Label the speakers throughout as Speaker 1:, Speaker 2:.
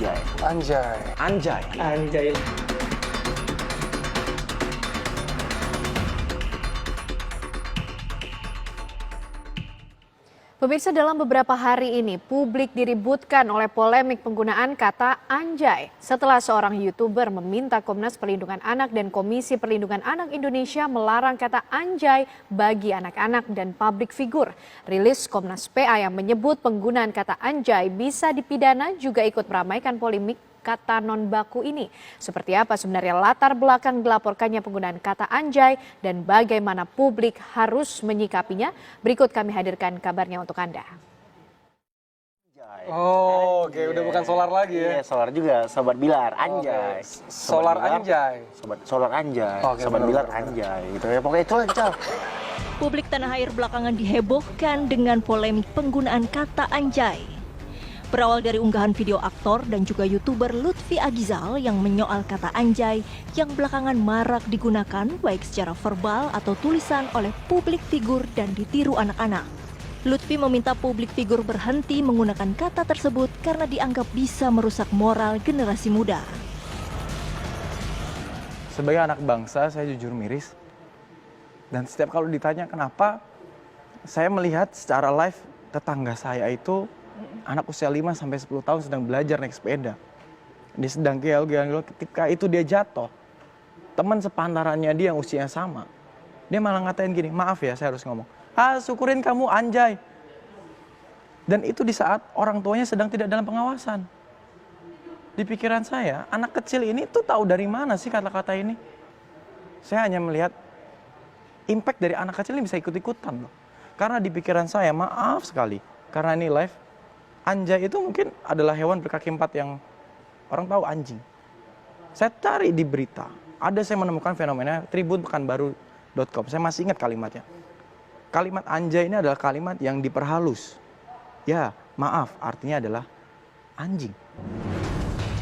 Speaker 1: Anjay.
Speaker 2: Anjay.
Speaker 1: Anjay.
Speaker 3: Anjay.
Speaker 4: Pemirsa, dalam beberapa hari ini publik diributkan oleh polemik penggunaan kata anjay setelah seorang YouTuber meminta Komnas Perlindungan Anak dan Komisi Perlindungan Anak Indonesia melarang kata anjay bagi anak-anak dan publik figur. Rilis Komnas PA yang menyebut penggunaan kata anjay bisa dipidana juga ikut meramaikan polemik kata non baku ini. Seperti apa sebenarnya latar belakang dilaporkannya penggunaan kata anjay dan bagaimana publik harus menyikapinya? Berikut kami hadirkan kabarnya untuk Anda.
Speaker 2: Oh, oke, udah bukan solar lagi ya?
Speaker 1: Iya, solar juga, Sobat Bilar, anjay.
Speaker 2: Solar
Speaker 1: Bilar,
Speaker 2: anjay.
Speaker 1: Solar anjay.
Speaker 2: Oke,
Speaker 1: Sobat
Speaker 2: benar,
Speaker 1: Bilar
Speaker 2: benar.
Speaker 1: anjay. Gitu ya, pokoknya itu aja.
Speaker 5: Publik tanah air belakangan dihebohkan dengan polemik penggunaan kata anjay. Berawal dari unggahan video aktor dan juga YouTuber Lutfi Agizal yang menyoal kata anjay yang belakangan marak digunakan baik secara verbal atau tulisan oleh publik figur dan ditiru anak-anak. Lutfi meminta publik figur berhenti menggunakan kata tersebut karena dianggap bisa merusak moral generasi muda.
Speaker 6: Sebagai anak bangsa, saya jujur miris. Dan setiap kalau ditanya kenapa, saya melihat secara live tetangga saya itu anak usia 5-10 tahun sedang belajar naik sepeda. Dia sedang geol-geol, ketika itu dia jatuh. Teman sepantarannya dia yang usianya sama. Dia malah ngatain gini, maaf ya saya harus ngomong. Syukurin kamu anjay. Dan itu di saat orang tuanya sedang tidak dalam pengawasan. Di pikiran saya, anak kecil ini tuh tahu dari mana sih kata-kata ini. Saya hanya melihat impact dari anak kecil ini bisa ikut-ikutan loh. Karena di pikiran saya, maaf sekali. Karena ini live, anjay itu mungkin adalah hewan berkaki 4 yang orang tahu anjing. Saya cari di berita, ada saya menemukan fenomena tribunpekanbaru.com. Saya masih ingat kalimatnya. Kalimat anjay ini adalah kalimat yang diperhalus. Ya, maaf, artinya adalah anjing.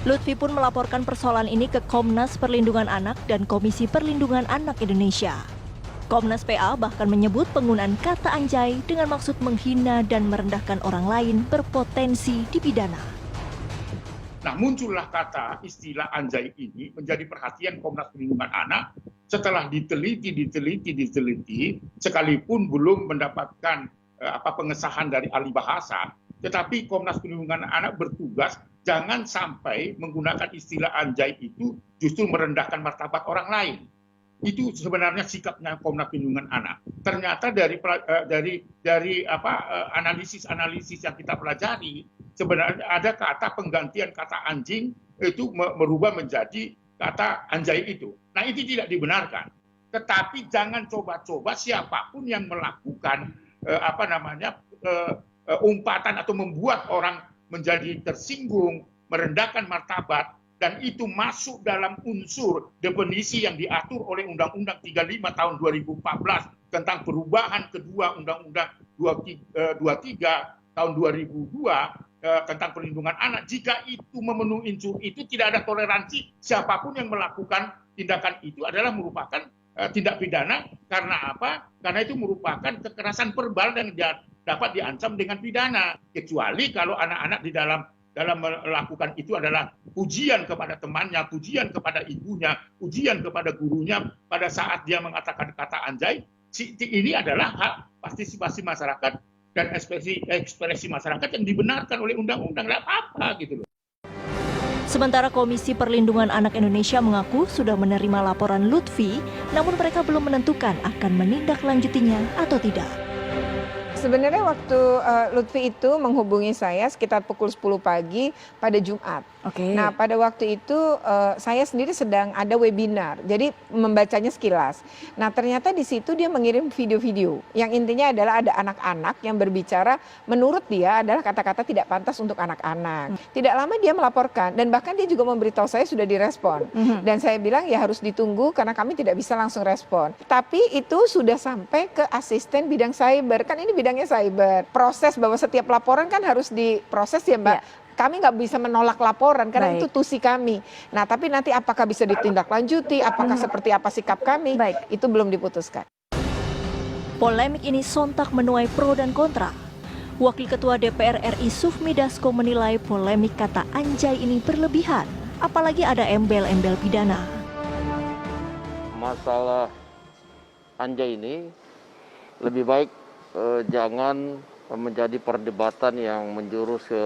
Speaker 5: Lutfi pun melaporkan persoalan ini ke Komnas Perlindungan Anak dan Komisi Perlindungan Anak Indonesia. Komnas PA bahkan menyebut penggunaan kata anjay dengan maksud menghina dan merendahkan orang lain berpotensi dipidana.
Speaker 7: Nah, muncullah kata istilah anjay ini menjadi perhatian Komnas Perlindungan Anak setelah diteliti, sekalipun belum mendapatkan pengesahan dari ahli bahasa, tetapi Komnas Perlindungan Anak bertugas jangan sampai menggunakan istilah anjay itu justru merendahkan martabat orang lain. Itu sebenarnya sikapnya Komnas Perlindungan Anak. Ternyata dari analisis yang kita pelajari, sebenarnya ada kata penggantian kata anjing itu merubah menjadi kata anjay itu. Nah, itu tidak dibenarkan. Tetapi jangan coba-coba siapapun yang melakukan umpatan atau membuat orang menjadi tersinggung, merendahkan martabat, dan itu masuk dalam unsur definisi yang diatur oleh Undang-Undang 35 tahun 2014 tentang perubahan kedua Undang-Undang 23 tahun 2002 tentang perlindungan anak. Jika itu memenuhi unsur itu, tidak ada toleransi. Siapapun yang melakukan tindakan itu adalah merupakan tindak pidana. Karena apa? Karena itu merupakan kekerasan verbal yang dapat diancam dengan pidana. Kecuali kalau anak-anak di dalam melakukan itu adalah pujian kepada temannya, pujian kepada ibunya, pujian kepada gurunya pada saat dia mengatakan kata anjay. Ini adalah hak partisipasi masyarakat dan ekspresi masyarakat yang dibenarkan oleh undang-undang. Tidak apa-apa gitu loh.
Speaker 5: Sementara Komisi Perlindungan Anak Indonesia mengaku sudah menerima laporan Lutfi, namun mereka belum menentukan akan menindaklanjutinya atau tidak.
Speaker 8: Sebenarnya waktu Lutfi itu menghubungi saya sekitar pukul 10 pagi pada Jumat.
Speaker 4: Oke.
Speaker 8: Nah, pada waktu itu saya sendiri sedang ada webinar, jadi membacanya sekilas. Nah, ternyata di situ dia mengirim video-video yang intinya adalah ada anak-anak yang berbicara menurut dia adalah kata-kata tidak pantas untuk anak-anak. Tidak lama dia melaporkan dan bahkan dia juga memberitahu saya sudah direspon. Dan saya bilang ya harus ditunggu karena kami tidak bisa langsung respon. Tapi itu sudah sampai ke asisten bidang cyber, kan ini bidangnya cyber. Proses bahwa setiap laporan kan harus diproses ya Mbak. Ya. Kami nggak bisa menolak laporan karena itu tusi kami. Nah, tapi nanti apakah bisa ditindaklanjuti, apakah seperti apa sikap kami, itu belum diputuskan.
Speaker 5: Polemik ini sontak menuai pro dan kontra. Wakil Ketua DPR RI Sufmi Dasko menilai polemik kata anjay ini berlebihan, apalagi ada embel-embel pidana.
Speaker 3: Masalah anjay ini lebih baik jangan menjadi perdebatan yang menjurus ke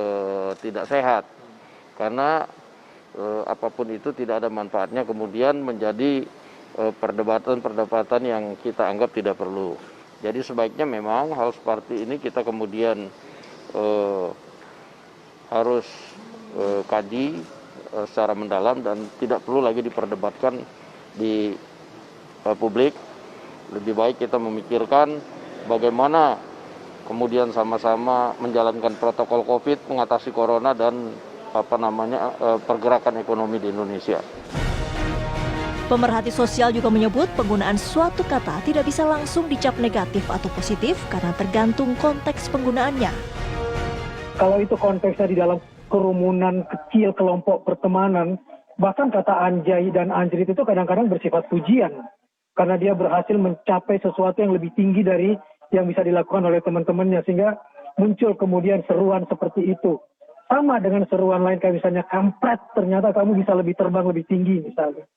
Speaker 3: tidak sehat, karena apapun itu tidak ada manfaatnya kemudian menjadi perdebatan yang kita anggap tidak perlu. Jadi sebaiknya memang hal seperti ini kita kemudian harus kaji secara mendalam dan tidak perlu lagi diperdebatkan di publik. Lebih baik kita memikirkan bagaimana kemudian sama-sama menjalankan protokol COVID, mengatasi corona dan pergerakan ekonomi di Indonesia.
Speaker 5: Pemerhati sosial juga menyebut penggunaan suatu kata tidak bisa langsung dicap negatif atau positif karena tergantung konteks penggunaannya.
Speaker 9: Kalau itu konteksnya di dalam kerumunan kecil kelompok pertemanan, bahkan kata anjay dan anjrit itu kadang-kadang bersifat pujian. Karena dia berhasil mencapai sesuatu yang lebih tinggi dari yang bisa dilakukan oleh teman-temannya. Sehingga muncul kemudian seruan seperti itu. Sama dengan seruan lain kayak misalnya kampret, ternyata kamu bisa lebih terbang lebih tinggi misalnya.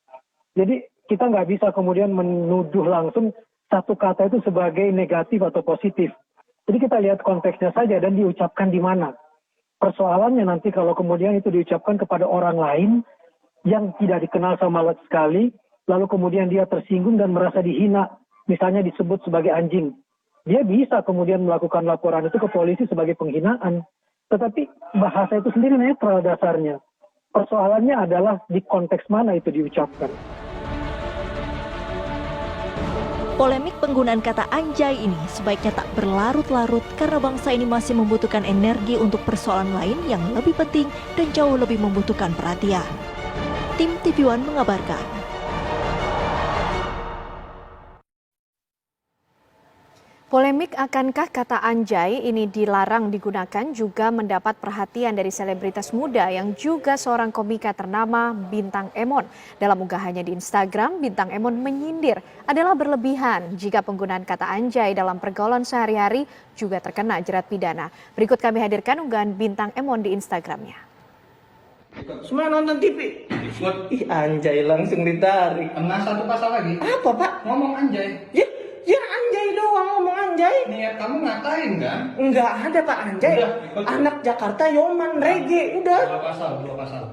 Speaker 9: Jadi kita nggak bisa kemudian menuduh langsung satu kata itu sebagai negatif atau positif. Jadi kita lihat konteksnya saja dan diucapkan di mana. Persoalannya nanti kalau kemudian itu diucapkan kepada orang lain yang tidak dikenal sama sekali, lalu kemudian dia tersinggung dan merasa dihina, misalnya disebut sebagai anjing. Dia bisa kemudian melakukan laporan itu ke polisi sebagai penghinaan. Tetapi bahasa itu sendiri netral dasarnya. Persoalannya adalah di konteks mana itu diucapkan.
Speaker 5: Polemik penggunaan kata anjay ini sebaiknya tak berlarut-larut karena bangsa ini masih membutuhkan energi untuk persoalan lain yang lebih penting dan jauh lebih membutuhkan perhatian. Tim TV One mengabarkan.
Speaker 4: Polemik akankah kata anjay ini dilarang digunakan juga mendapat perhatian dari selebritas muda yang juga seorang komika ternama Bintang Emon. Dalam unggahannya di Instagram, Bintang Emon menyindir adalah berlebihan jika penggunaan kata anjay dalam pergaulan sehari-hari juga terkena jerat pidana. Berikut kami hadirkan unggahan Bintang Emon di Instagramnya.
Speaker 10: Semua nonton TV. Ih anjay langsung ditarik.
Speaker 11: Kena satu pasal lagi.
Speaker 10: Apa pak?
Speaker 11: Ngomong anjay.
Speaker 10: Ya anjay doang ngomong anjay.
Speaker 11: Niat kamu ngatain kan?
Speaker 10: Enggak ada pak anjay.
Speaker 11: Udah,
Speaker 10: anak Jakarta Yoman reggae udah.
Speaker 11: Dua pasal.